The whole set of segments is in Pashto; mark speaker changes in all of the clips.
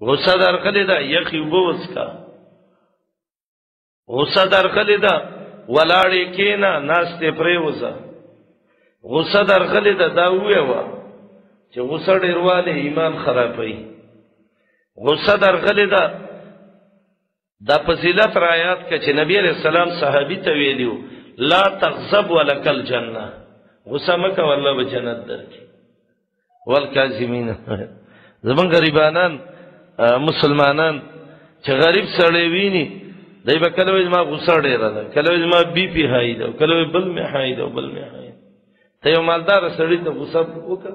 Speaker 1: غصه درغلې ده یخي وبوس کا غصه درغلې ده ولاړې کینا ناشته پرې وځه غصه درغلې ده دا ویوا چې غصه ډیرواله ایمان خرابوي غصه درغلې ده دا فضیلت رایات کې چې نبی علیہ السلام صحابي ته ویلو لا تغضب ولکل جنہ غصه مکه والله به جنت درکې والکاظمین زمون غریبانان مسلمانان چې غریب سړی ویني دای په کله ما غصه ډیره ده کله ما بی پی هاي ده کله بل می هاي ده بل می هاي ته یو مالدار سړی ته غصه وکړه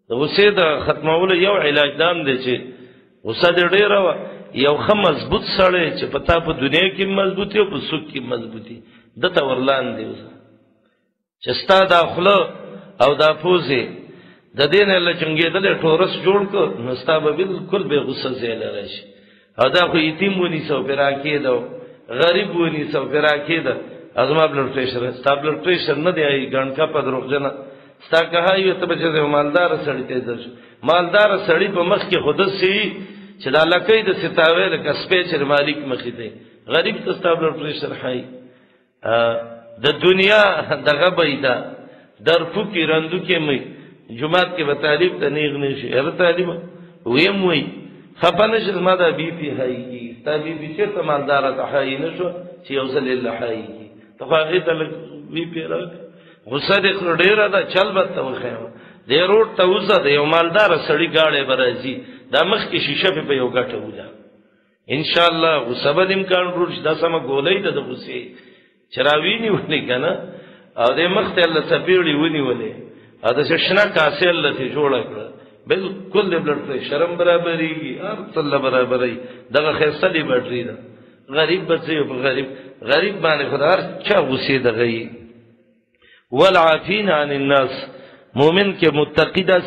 Speaker 1: د غصې د ختمولو یو علاج دام دی چې غصه ډیره و یو خه مضبوط سړی چې پتا په دنیا کې مضبوطي او په سوق کې مضبوطي دته ورلان دی چې ستا داخله او دا پوزي د دین له چنګېدل ټورس جوړ کو نو ستا به بالکل به غصه زیل راشي او دا خو یتیم ونی سو پیرا کېدو غریب ونی سو پیرا کېدو ازما بلډ پريشر ستا بلډ پريشر نه دی ګڼکا په دروغجن ستا که یو ته چې مالدار سړی ته درش مالدار سړی په مخ کې خود سي چې دا لکې د ستاوي لکه سپیچر مالک مخې دی غریب ته ستا بلډ پريشر هاي د دنیا دغه بيدا در فکی رندو کې مې جمعات کې به طالب ته نیغ نشي هر طالب ویم وی خپنه شل ما دا بی پی هاي تا بی پی چې ته مالدار ته هاي نشو چې اوصل الله هاي ته هغه ته بی پی راک غصه دې ډیره دا چل به ته وخیمه دې روټ ته وځه د یو مالدار سړی گاړې برازي دا مخ کې شیشه په یو غټه وځه ان شاء الله غصه به امکان روش دا سم ګولې ته د غصه چراوینی ونی کنه او دې مخ ته الله سپیړی ونی ولې ا د ششنا کاسل لته جوړ کړ بالکل د بلډ پريشر برابرېږي هر څه برابرې دغه خیسته دی بیټری دا غریب بچي په غریب باندې خدای چا غصه دغې والعافین عن الناس مومن کې متقی دا